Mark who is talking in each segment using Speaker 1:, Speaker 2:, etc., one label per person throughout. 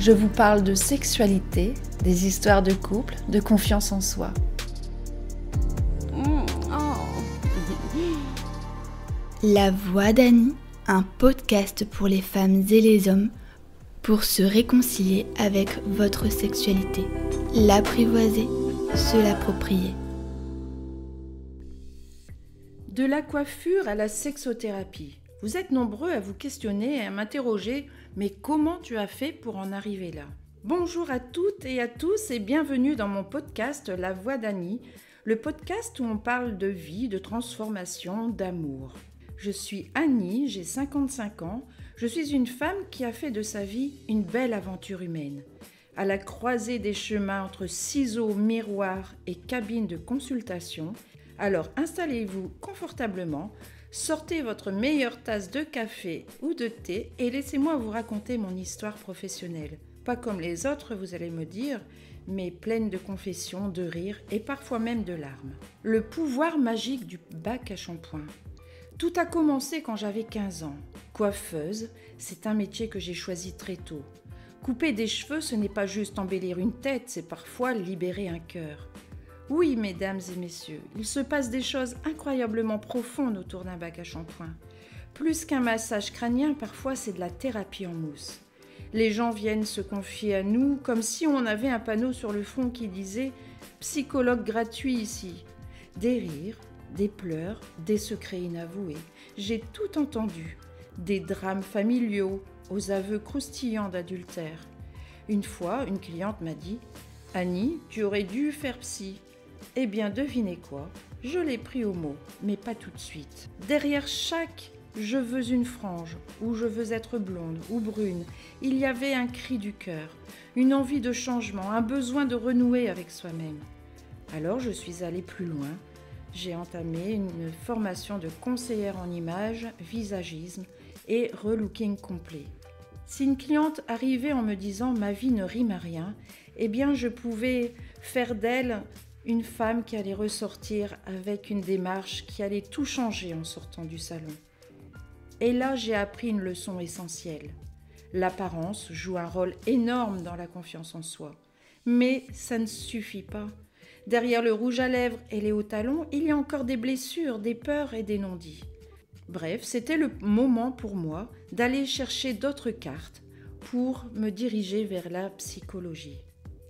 Speaker 1: Je vous parle de sexualité, des histoires de couple, de confiance en soi.
Speaker 2: La Voix d'Annie, un podcast pour les femmes et les hommes pour se réconcilier avec votre sexualité, l'apprivoiser, se l'approprier.
Speaker 3: De la coiffure à la sexothérapie. Vous êtes nombreux à vous questionner et à m'interroger, mais comment tu as fait pour en arriver là ? Bonjour à toutes et à tous et bienvenue dans mon podcast La Voix d'Annie, le podcast où on parle de vie, de transformation, d'amour. Je suis Annie, j'ai 55 ans, je suis une femme qui a fait de sa vie une belle aventure humaine. À la croisée des chemins entre ciseaux, miroirs et cabines de consultation, alors installez-vous confortablement, sortez votre meilleure tasse de café ou de thé et laissez-moi vous raconter mon histoire professionnelle. Pas comme les autres, vous allez me dire, mais pleine de confessions, de rires et parfois même de larmes. Le pouvoir magique du bac à shampoing. Tout a commencé quand j'avais 15 ans. Coiffeuse, c'est un métier que j'ai choisi très tôt. Couper des cheveux, ce n'est pas juste embellir une tête, c'est parfois libérer un cœur. Oui, mesdames et messieurs, il se passe des choses incroyablement profondes autour d'un bac à shampoing. Plus qu'un massage crânien, parfois c'est de la thérapie en mousse. Les gens viennent se confier à nous comme si on avait un panneau sur le front qui disait « Psychologue gratuit ici ». Des rires, des pleurs, des secrets inavoués. J'ai tout entendu. Des drames familiaux aux aveux croustillants d'adultère. Une fois, une cliente m'a dit « Annie, tu aurais dû faire psy ». Eh bien, devinez quoi ? Je l'ai pris au mot, mais pas tout de suite. Derrière chaque « je veux une frange » ou « je veux être blonde » ou brune, il y avait un cri du cœur, une envie de changement, un besoin de renouer avec soi-même. Alors, je suis allée plus loin. J'ai entamé une formation de conseillère en images, visagisme et relooking complet. Si une cliente arrivait en me disant « ma vie ne rime à rien », eh bien, je pouvais faire d'elle une femme qui allait ressortir avec une démarche qui allait tout changer en sortant du salon. Et là, j'ai appris une leçon essentielle. L'apparence joue un rôle énorme dans la confiance en soi. Mais ça ne suffit pas. Derrière le rouge à lèvres et les hauts talons, il y a encore des blessures, des peurs et des non-dits. Bref, c'était le moment pour moi d'aller chercher d'autres cartes pour me diriger vers la psychologie.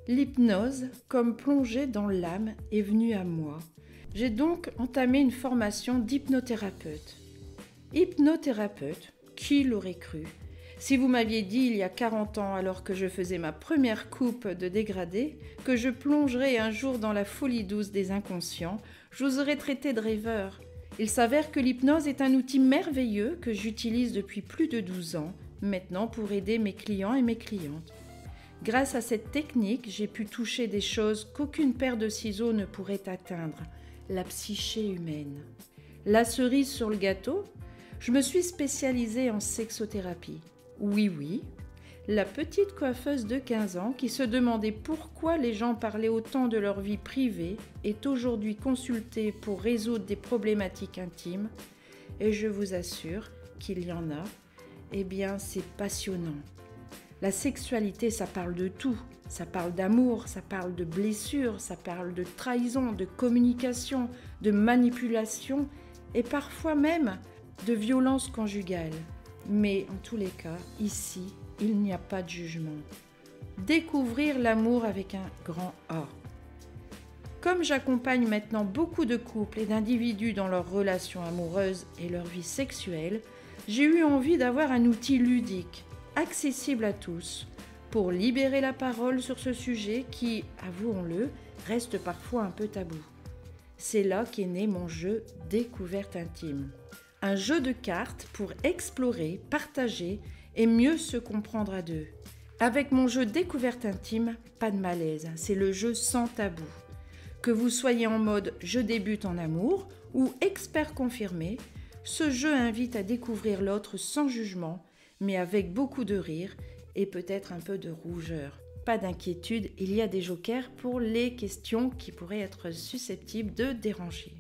Speaker 3: L'hypnose, comme plongée dans l'âme, est venue à moi. J'ai donc entamé une formation d'hypnothérapeute. Hypnothérapeute, qui l'aurait cru ? Si vous m'aviez dit il y a 40 ans, alors que je faisais ma première coupe de dégradé, que je plongerais un jour dans la folie douce des inconscients, je vous aurais traité de rêveur. Il s'avère que l'hypnose est un outil merveilleux que j'utilise depuis plus de 12 ans, maintenant pour aider mes clients et mes clientes. Grâce à cette technique, j'ai pu toucher des choses qu'aucune paire de ciseaux ne pourrait atteindre, la psyché humaine. La cerise sur le gâteau, je me suis spécialisée en sexothérapie. Oui, la petite coiffeuse de 15 ans qui se demandait pourquoi les gens parlaient autant de leur vie privée est aujourd'hui consultée pour résoudre des problématiques intimes. Et je vous assure qu'il y en a. Eh bien, c'est passionnant. La sexualité, ça parle de tout. Ça parle d'amour, ça parle de blessures, ça parle de trahison, de communication, de manipulation et parfois même de violence conjugale. Mais en tous les cas, ici, il n'y a pas de jugement. Découvrir l'amour avec un grand A. Comme j'accompagne maintenant beaucoup de couples et d'individus dans leurs relations amoureuses et leur vie sexuelle, j'ai eu envie d'avoir un outil ludique, accessible à tous, pour libérer la parole sur ce sujet qui, avouons-le, reste parfois un peu tabou. C'est là qu'est né mon jeu Découverte intime. Un jeu de cartes pour explorer, partager et mieux se comprendre à deux. Avec mon jeu Découverte intime, pas de malaise, c'est le jeu sans tabou. Que vous soyez en mode « je débute en amour » ou « expert confirmé », ce jeu invite à découvrir l'autre sans jugement, mais avec beaucoup de rire et peut-être un peu de rougeur. Pas d'inquiétude, il y a des jokers pour les questions qui pourraient être susceptibles de déranger.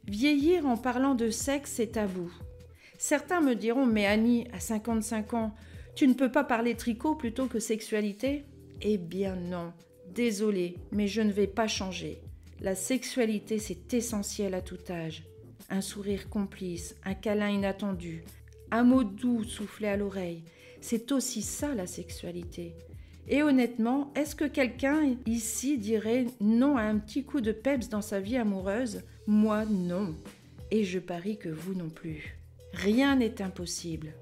Speaker 3: Vieillir en parlant de sexe, c'est tabou. Certains me diront « mais Annie, à 55 ans, Tu ne peux pas parler tricot plutôt que sexualité ? Eh bien non, désolée, mais je ne vais pas changer. La sexualité, c'est essentiel à tout âge. Un sourire complice, un câlin inattendu, un mot doux soufflé à l'oreille, c'est aussi ça la sexualité. Et honnêtement, est-ce que quelqu'un ici dirait non à un petit coup de peps dans sa vie amoureuse ? Moi, non. Et je parie que vous non plus. Rien n'est impossible.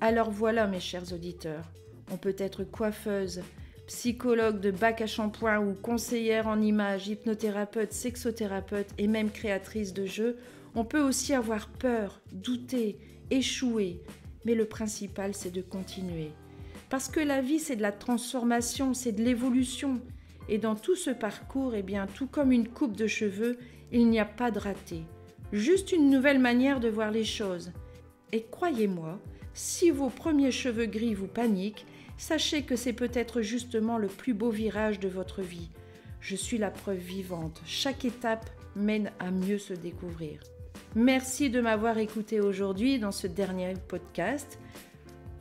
Speaker 3: Alors voilà, mes chers auditeurs, on peut être coiffeuse, psychologue de bac à shampoing ou conseillère en images, hypnothérapeute, sexothérapeute et même créatrice de jeux. On peut aussi avoir peur, douter, échouer. Mais le principal, c'est de continuer. Parce que la vie, c'est de la transformation, c'est de l'évolution. Et dans tout ce parcours, eh bien, tout comme une coupe de cheveux, il n'y a pas de raté. Juste une nouvelle manière de voir les choses. Et croyez-moi, si vos premiers cheveux gris vous paniquent, sachez que c'est peut-être justement le plus beau virage de votre vie. Je suis la preuve vivante. Chaque étape mène à mieux se découvrir. Merci de m'avoir écouté aujourd'hui dans ce dernier podcast.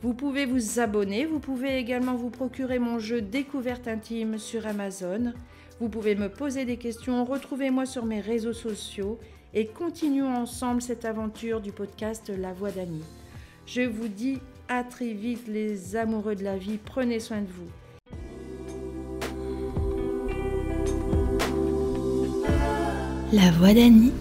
Speaker 3: Vous pouvez vous abonner, vous pouvez également vous procurer mon jeu Découverte intime sur Amazon. Vous pouvez me poser des questions, retrouvez-moi sur mes réseaux sociaux et continuons ensemble cette aventure du podcast La Voix d'Annie. Je vous dis à très vite les amoureux de la vie, prenez soin de vous.
Speaker 2: La Voix d'Annie